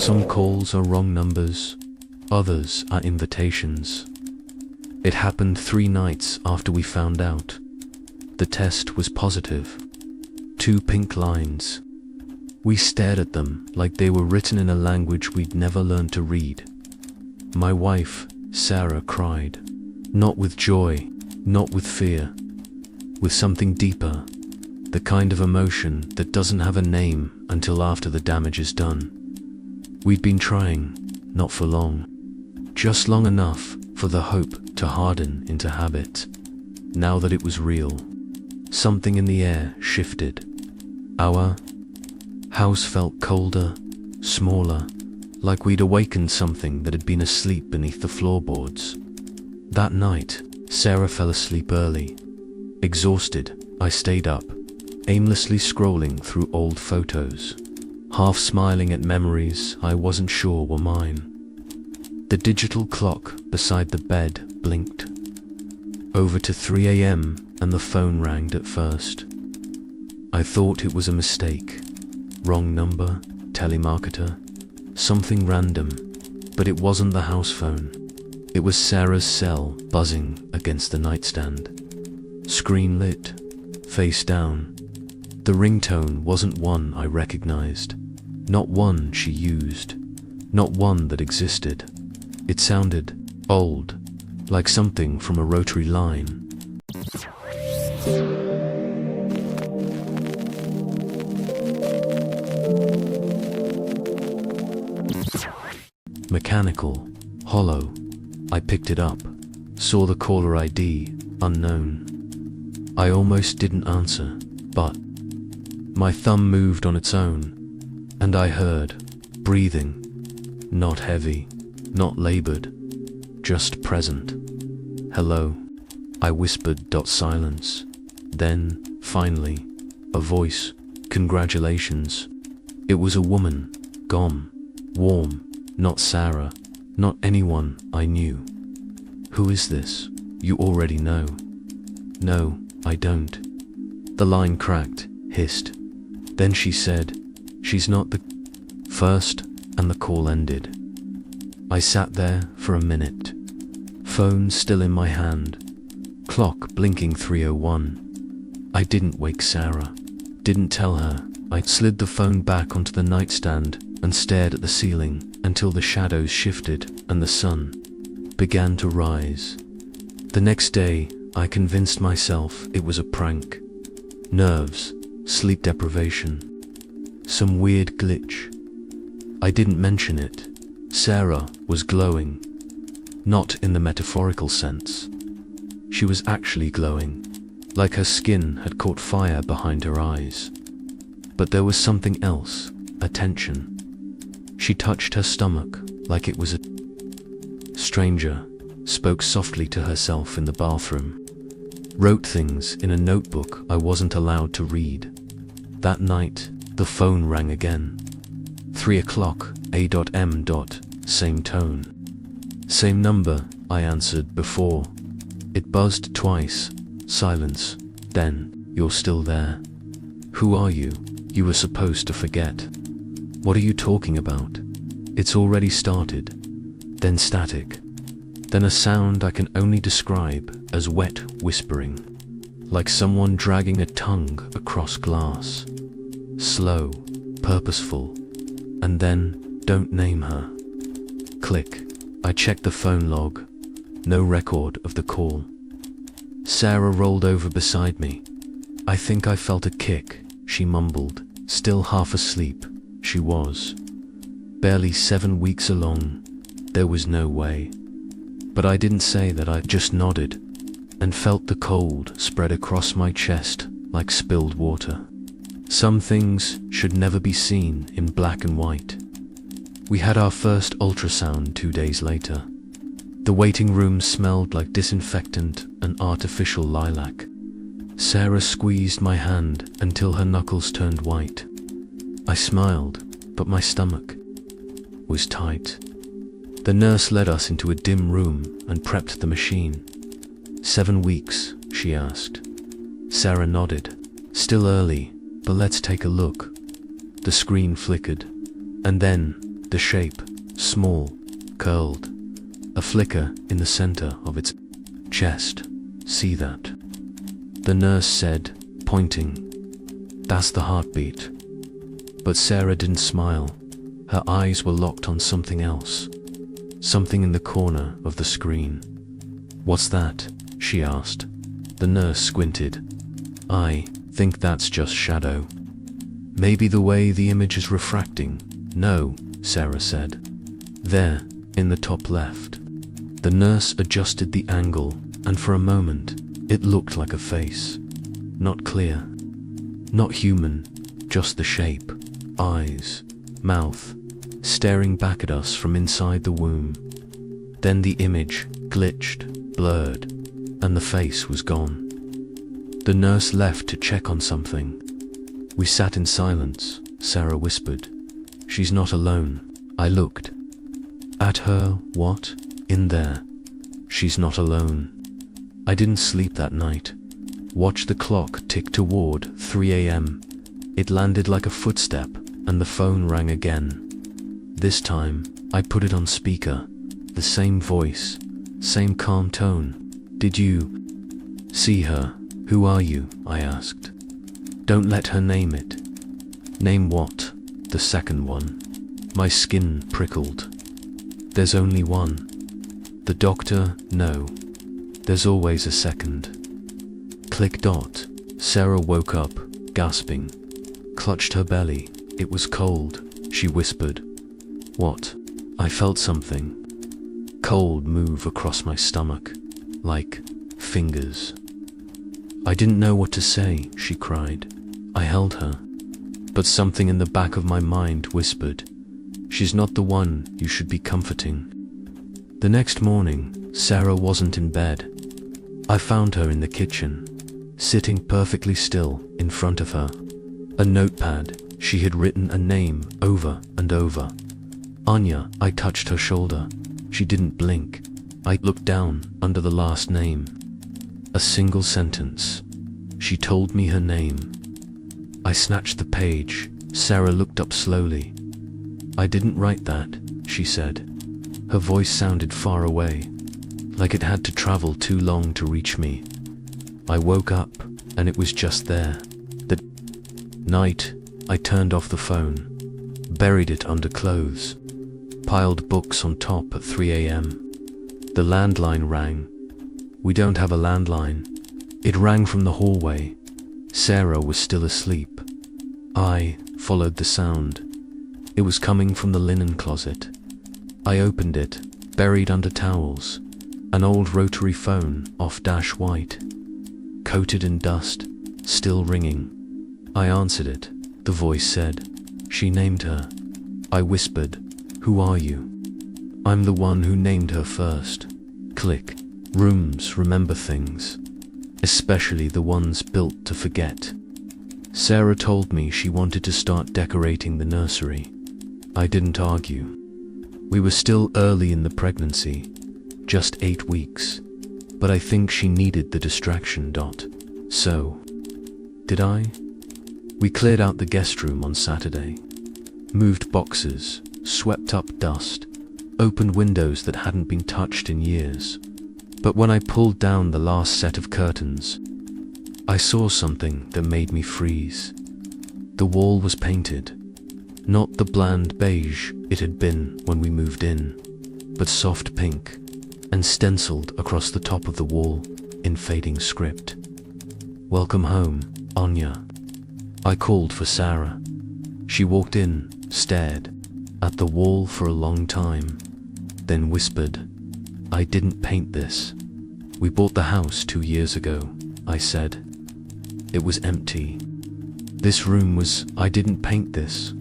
Some calls are wrong numbers, others are invitations. It happened 3 nights after we found out. The test was positive. 2 pink lines. We stared at them like they were written in a language we'd never learned to read. My wife, Sarah, cried. Not with joy, not with fear, with something deeper, the kind of emotion that doesn't have a name until after the damage is done. We'd been trying, not for long, just long enough for the hope to harden into habit. Now that it was real, something in the air shifted. Our house felt colder, smaller, like we'd awakened something that had been asleep beneath the floorboards. That night, Sarah fell asleep early. Exhausted, I stayed up, aimlessly scrolling through old photos, half smiling at memories I wasn't sure were mine. The digital clock beside the bed blinked. Over to 3 a.m. and the phone rang at first. I thought it was a mistake. Wrong number, telemarketer, something random, but it wasn't the house phone. It was Sarah's cell buzzing against the nightstand. Screen lit, face down. The ringtone wasn't one I recognized, not one she used, not one that existed. It sounded old, like something from a rotary line. Mechanical, hollow. I picked it up, saw the caller ID, unknown. I almost didn't answer, but my thumb moved on its own, and I heard breathing, not heavy, not labored, just present. Hello, I whispered. Silence. Then, finally, a voice. Congratulations. It was a woman, warm, not Sarah, not anyone I knew. Who is this? You already know. No, I don't. The line cracked, hissed. Then she said, she's not the first, and the call ended. I sat there for a minute. Phone still in my hand. Clock blinking 3:01. I didn't wake Sarah. Didn't tell her. I slid the phone back onto the nightstand and stared at the ceiling until the shadows shifted and the sun began to rise. The next day, I convinced myself it was a prank. Nerves, sleep deprivation, some weird glitch. I didn't mention it. Sarah was glowing. Not in the metaphorical sense. She was actually glowing, like her skin had caught fire behind her eyes. But there was something else, a tension. She touched her stomach like it was a stranger, spoke softly to herself in the bathroom, wrote things in a notebook I wasn't allowed to read. That night, the phone rang again. 3 o'clock, A.M. Same tone. Same number, I answered before. It buzzed twice. Silence. Then, you're still there. Who are you? You were supposed to forget. What are you talking about? It's already started. Then static. Then a sound I can only describe as wet whispering, like someone dragging a tongue across glass. Slow, purposeful, and then, don't name her. Click. I checked the phone log. No record of the call. Sarah rolled over beside me. I think I felt a kick, she mumbled. Still half asleep, she was. Barely 7 weeks along. There was no way. But I didn't say that. I just nodded and felt the cold spread across my chest like spilled water. Some things should never be seen in black and white. We had our first ultrasound 2 days later. The waiting room smelled like disinfectant and artificial lilac. Sarah squeezed my hand until her knuckles turned white. I smiled, but my stomach was tight. The nurse led us into a dim room and prepped the machine. 7 weeks, she asked. Sarah nodded. Still early, but let's take a look. The screen flickered, and then The shape, small, curled. A flicker in the center of its chest. See that? The nurse said, pointing. That's the heartbeat. But Sarah didn't smile. Her eyes were locked on something else. Something in the corner of the screen. What's that? She asked. The nurse squinted. I think that's just shadow. Maybe the way the image is refracting. No, Sarah said. There, in the top left. The nurse adjusted the angle, and for a moment, it looked like a face. Not clear. Not human, just the shape. Eyes, mouth, staring back at us from inside the womb. Then the image glitched, blurred, and the face was gone. The nurse left to check on something. We sat in silence. Sarah whispered. She's not alone. I looked. At her, what? In there. She's not alone. I didn't sleep that night. Watched the clock tick toward 3 a.m. It landed like a footstep, and the phone rang again. This time, I put it on speaker. The same voice, same calm tone. Did you see her? Who are you? I asked. Don't let her name it. Name what? The second one. My skin prickled. There's only one. The doctor, no. There's always a second. Click dot. Sarah woke up, gasping. Clutched her belly. It was cold, she whispered. What? I felt something. Cold move across my stomach, like fingers. I didn't know what to say, she cried. I held her. But something in the back of my mind whispered, she's not the one you should be comforting. The next morning, Sarah wasn't in bed. I found her in the kitchen, sitting perfectly still in front of her. A notepad. She had written a name over and over. Anya. I touched her shoulder. She didn't blink. I looked down under the last name. A single sentence. She told me her name. I snatched the page. Sarah looked up slowly. I didn't write that, she said. Her voice sounded far away, like it had to travel too long to reach me. I woke up, and it was just there. That night, I turned off the phone, buried it under clothes, piled books on top at 3 a.m. The landline rang. We don't have a landline. It rang from the hallway. Sarah was still asleep. I followed the sound. It was coming from the linen closet. I opened it, buried under towels. An old rotary phone, off-white, coated in dust, still ringing. I answered it. The voice said, she named her. I whispered, who are you? I'm the one who named her first. Click. Rooms remember things, especially the ones built to forget. Sarah told me she wanted to start decorating the nursery. I didn't argue. We were still early in the pregnancy, just 8 weeks, but I think she needed the distraction. So, did I? We cleared out the guest room on Saturday, moved boxes, swept up dust, opened windows that hadn't been touched in years. But when I pulled down the last set of curtains, I saw something that made me freeze. The wall was painted, not the bland beige it had been when we moved in, but soft pink, and stenciled across the top of the wall in fading script. Welcome home, Anya. I called for Sarah. She walked in, stared at the wall for a long time, then whispered, I didn't paint this. We bought the house 2 years ago, I said. It was empty. This room was, I didn't paint this,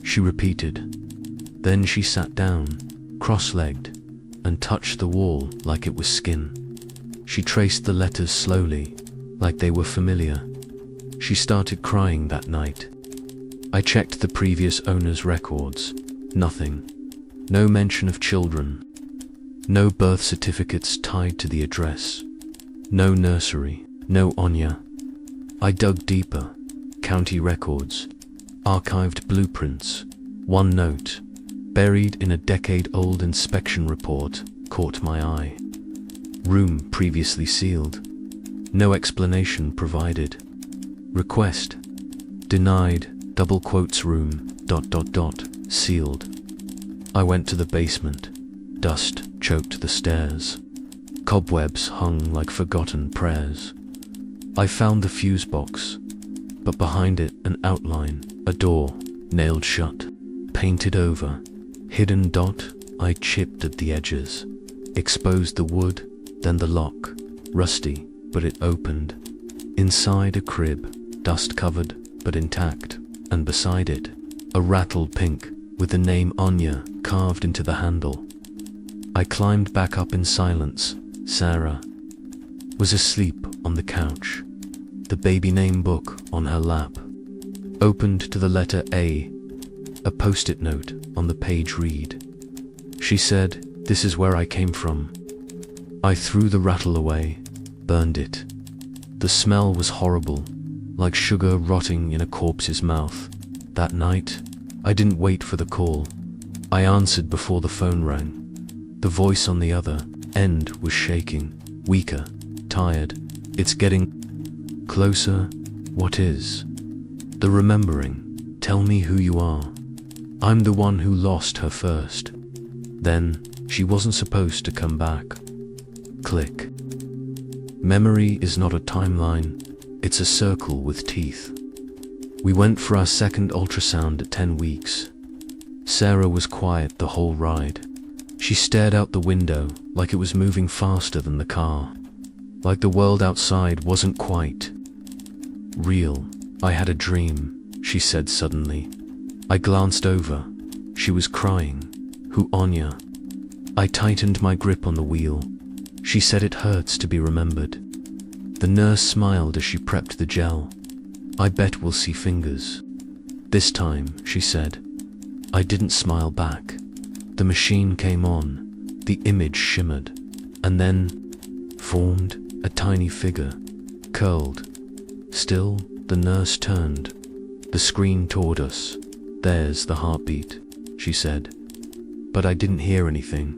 she repeated. Then she sat down, cross-legged, and touched the wall like it was skin. She traced the letters slowly, like they were familiar. She started crying that night. I checked the previous owner's records. Nothing. No mention of children. No birth certificates tied to the address. No nursery. No Anya. I dug deeper. County records. Archived blueprints. One note. buried in a decade-old inspection report, caught my eye. Room previously sealed. No explanation provided. Request denied, double quotes room, ... sealed. I went to the basement. Dust choked the stairs. Cobwebs hung like forgotten prayers. I found the fuse box, but behind it an outline, a door, nailed shut, painted over, hidden dot. I chipped at the edges, exposed the wood, then the lock, rusty, but it opened. Inside a crib, dust-covered, but intact, and beside it, a rattled pink, with the name Anya carved into the handle. I climbed back up in silence. Sarah was asleep on the couch, the baby name book on her lap, opened to the letter A post-it note on the page read. She said, "This is where I came from." I threw the rattle away, burned it. The smell was horrible, like sugar rotting in a corpse's mouth. That night, I didn't wait for the call. I answered before the phone rang. The voice on the other end was shaking, weaker, tired. "It's getting closer." "What is?" "The remembering. Tell me who you are." "I'm the one who lost her first. Then, she wasn't supposed to come back." Click. Memory is not a timeline, it's a circle with teeth. We went for our second ultrasound at 10 weeks. Sarah was quiet the whole ride. She stared out the window like it was moving faster than the car. Like the world outside wasn't quite real. "I had a dream," she said suddenly. I glanced over. She was crying. "Who, Anya?" I tightened my grip on the wheel. She said it hurts to be remembered. The nurse smiled as she prepped the gel. "I bet we'll see fingers this time," she said. I didn't smile back. The machine came on. The image shimmered, and then formed a tiny figure, curled. Still, the nurse turned the screen toward us. "There's the heartbeat," she said. But I didn't hear anything.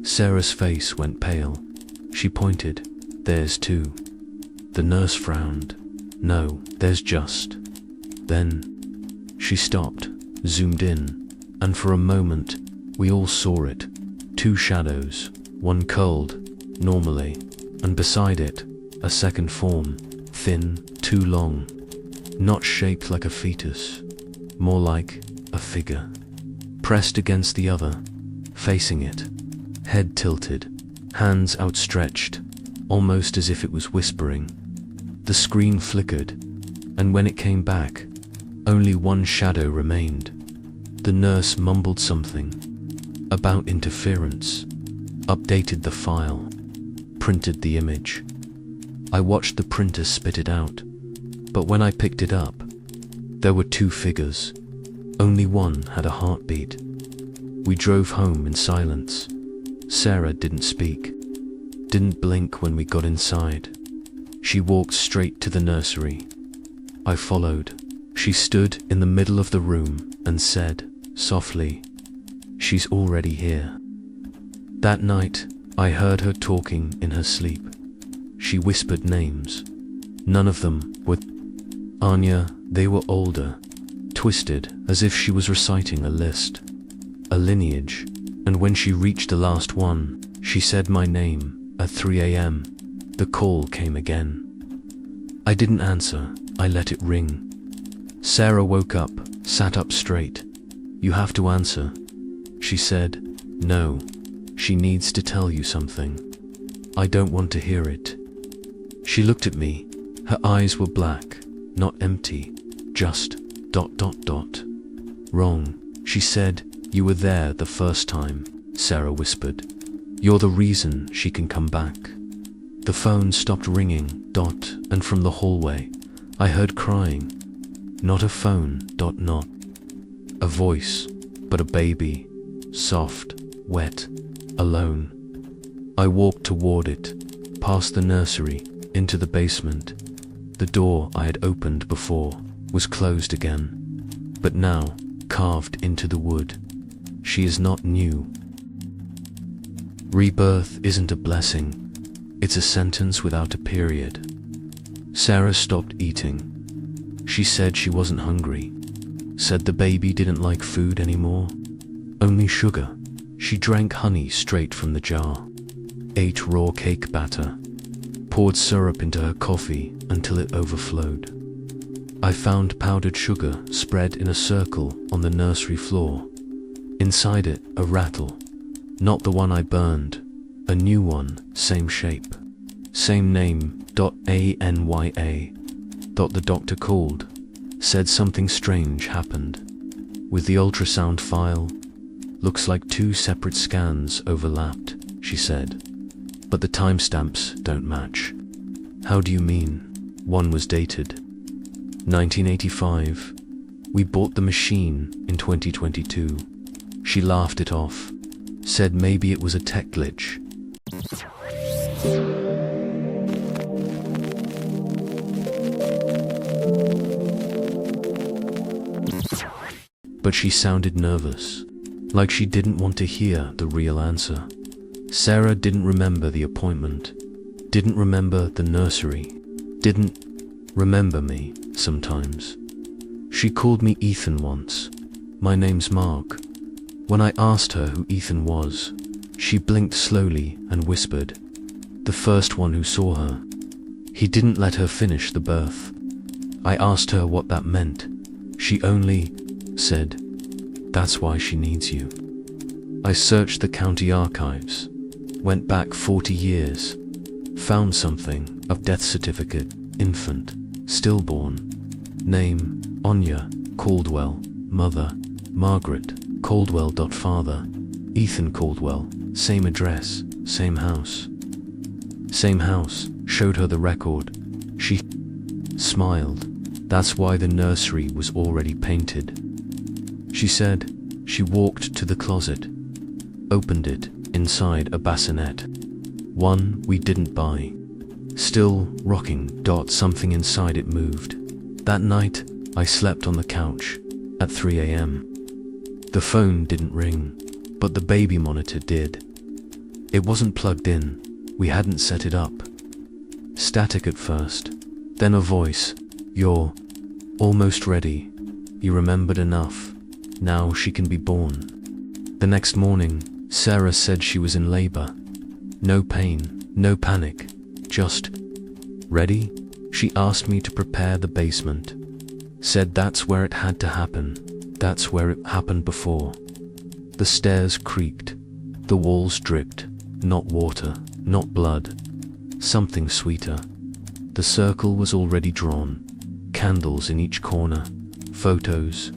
Sarah's face went pale. She pointed. "There's two." The nurse frowned. "No, there's just." Then she stopped, zoomed in, and for a moment we all saw it. Two shadows, one curled, normally, and beside it, a second form, thin, too long, not shaped like a fetus, more like a figure, pressed against the other, facing it, head tilted, hands outstretched, almost as if it was whispering. The screen flickered, and when it came back, only one shadow remained. The nurse mumbled something about interference, updated the file, printed the image. I watched the printer spit it out, but when I picked it up, there were two figures. Only one had a heartbeat. We drove home in silence. Sarah didn't speak, didn't blink when we got inside. She walked straight to the nursery. I followed. She stood in the middle of the room and said, softly, "She's already here." That night, I heard her talking in her sleep. She whispered names. None of them were Anya. They were older, twisted, as if she was reciting a list, a lineage, and when she reached the last one, she said my name at 3 a.m. The call came again. I didn't answer. I let it ring. Sarah woke up, sat up straight. "You have to answer," she said. "No, she needs to tell you something. I don't want to hear it." She looked at me. Her eyes were black, not empty, just ... "Wrong," she said. "You were there the first time," Sarah whispered. "You're the reason she can come back." The phone stopped ringing, and from the hallway, I heard crying. Not a phone, not a voice, but a baby, soft, wet, alone. I walked toward it, past the nursery, into the basement. The door I had opened before was closed again, but now carved into the wood. She is not new. Rebirth isn't a blessing. It's a sentence without a period. Sarah stopped eating. She said she wasn't hungry. Said the baby didn't like food anymore. Only sugar. She drank honey straight from the jar. Ate raw cake batter. Poured syrup into her coffee until it overflowed. I found powdered sugar spread in a circle on the nursery floor. Inside it, a rattle. Not the one I burned. A new one, same shape. Same name, .ANYA. The doctor called. Said something strange happened. With the ultrasound file. Looks like 2 separate scans overlapped, she said. But the timestamps don't match. How do you mean? One was dated 1985. We bought the machine in 2022. She laughed it off. Said maybe it was a tech glitch. But she sounded nervous, like she didn't want to hear the real answer. Sarah didn't remember the appointment, didn't remember the nursery, didn't remember me sometimes. She called me Ethan once. My name's Mark. When I asked her who Ethan was, she blinked slowly and whispered, the first one who saw her. He didn't let her finish the birth. I asked her what that meant. She only said, that's why she needs you. I searched the county archives, went back 40 years, found something of death certificate, infant, stillborn, name, Anya, Caldwell, mother, Margaret, Caldwell. Father, Ethan Caldwell, same address, same house. Same house, showed her the record. She smiled. That's why the nursery was already painted. She said, she walked to the closet, opened it, inside a bassinet. One we didn't buy. Still rocking. Something inside it moved. That night, I slept on the couch, at 3 a.m. The phone didn't ring, but the baby monitor did. It wasn't plugged in, we hadn't set it up. Static at first, then a voice, you're almost ready. You remembered enough. Now she can be born. The next morning, Sarah said she was in labor. No pain, no panic, just, ready? She asked me to prepare the basement. Said that's where it had to happen. That's where it happened before. The stairs creaked. The walls dripped. Not water, not blood. Something sweeter. The circle was already drawn. Candles in each corner. Photos.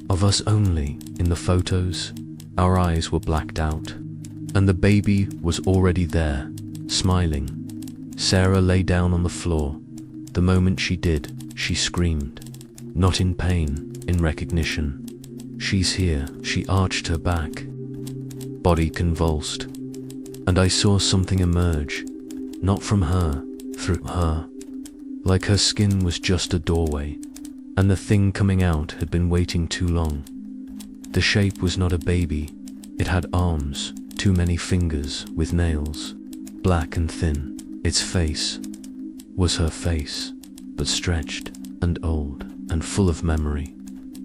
Of us only, in the photos. Our eyes were blacked out. And the baby was already there, smiling. Sarah lay down on the floor. The moment she did, she screamed. Not in pain, in recognition. She's here. She arched her back. Body convulsed. And I saw something emerge. Not from her, through her. Like her skin was just a doorway. And the thing coming out had been waiting too long. The shape was not a baby. It had arms, too many fingers with nails. Black and thin. Its face was her face, but stretched and old and full of memory.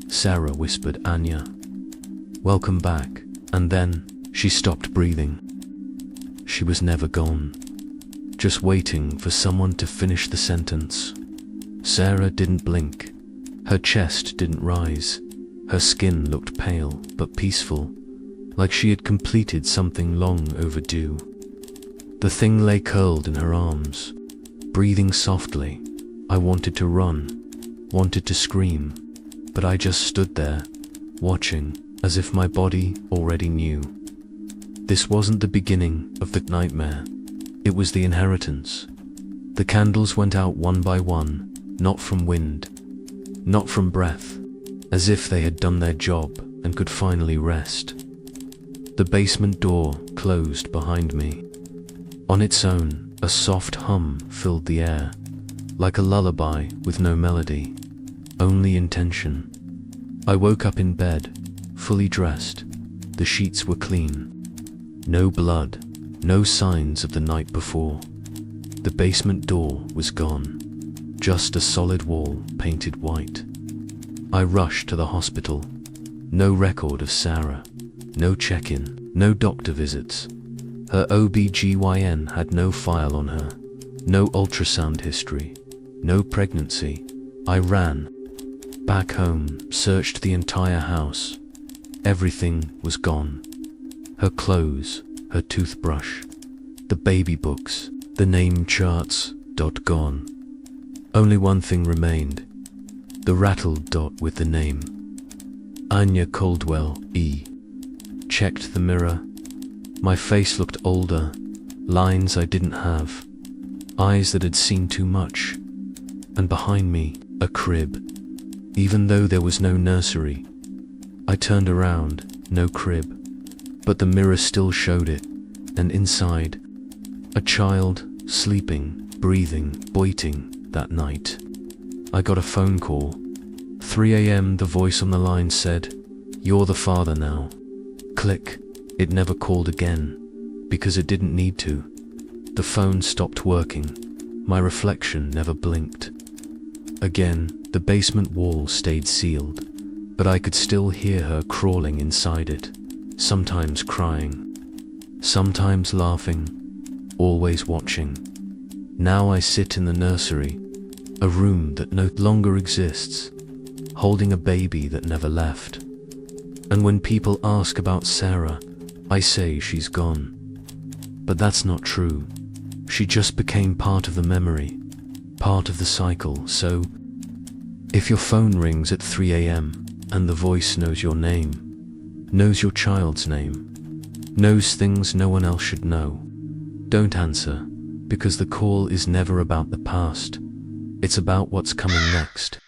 Sarah whispered, Anya, welcome back. And then she stopped breathing. She was never gone, just waiting for someone to finish the sentence. Sarah didn't blink. Her chest didn't rise. Her skin looked pale but peaceful, like she had completed something long overdue. The thing lay curled in her arms, breathing softly. I wanted to run, wanted to scream, but I just stood there, watching, as if my body already knew. This wasn't the beginning of the nightmare. It was the inheritance. The candles went out one by one, not from wind, not from breath, as if they had done their job and could finally rest. The basement door closed behind me. On its own, a soft hum filled the air, like a lullaby with no melody, only intention. I woke up in bed, fully dressed, The sheets were clean. No blood, no signs of the night before. The basement door was gone. Just a solid wall painted white. I rushed to the hospital. No record of Sarah. No check-in, no doctor visits. Her OB/GYN had no file on her. No ultrasound history. No pregnancy. I ran back home, searched the entire house. Everything was gone. Her clothes, her toothbrush, the baby books, the name charts, gone. Only one thing remained. The rattled dot with the name. Anya Caldwell, E. Checked the mirror. My face looked older, lines I didn't have, eyes that had seen too much. And behind me, a crib. Even though there was no nursery. I turned around, no crib. But the mirror still showed it, and inside, a child, sleeping, breathing, waiting, that night. I got a phone call. 3 a.m. The voice on the line said, "You're the father now." Click. It never called again, because it didn't need to. The phone stopped working. My reflection never blinked. Again, the basement wall stayed sealed, but I could still hear her crawling inside it, sometimes crying, sometimes laughing, always watching. Now I sit in the nursery, a room that no longer exists, holding a baby that never left. And when people ask about Sarah, I say she's gone. But that's not true. She just became part of the memory, part of the cycle. So, if your phone rings at 3 a.m. and the voice knows your name, knows your child's name, knows things no one else should know, don't answer, because the call is never about the past. It's about what's coming next.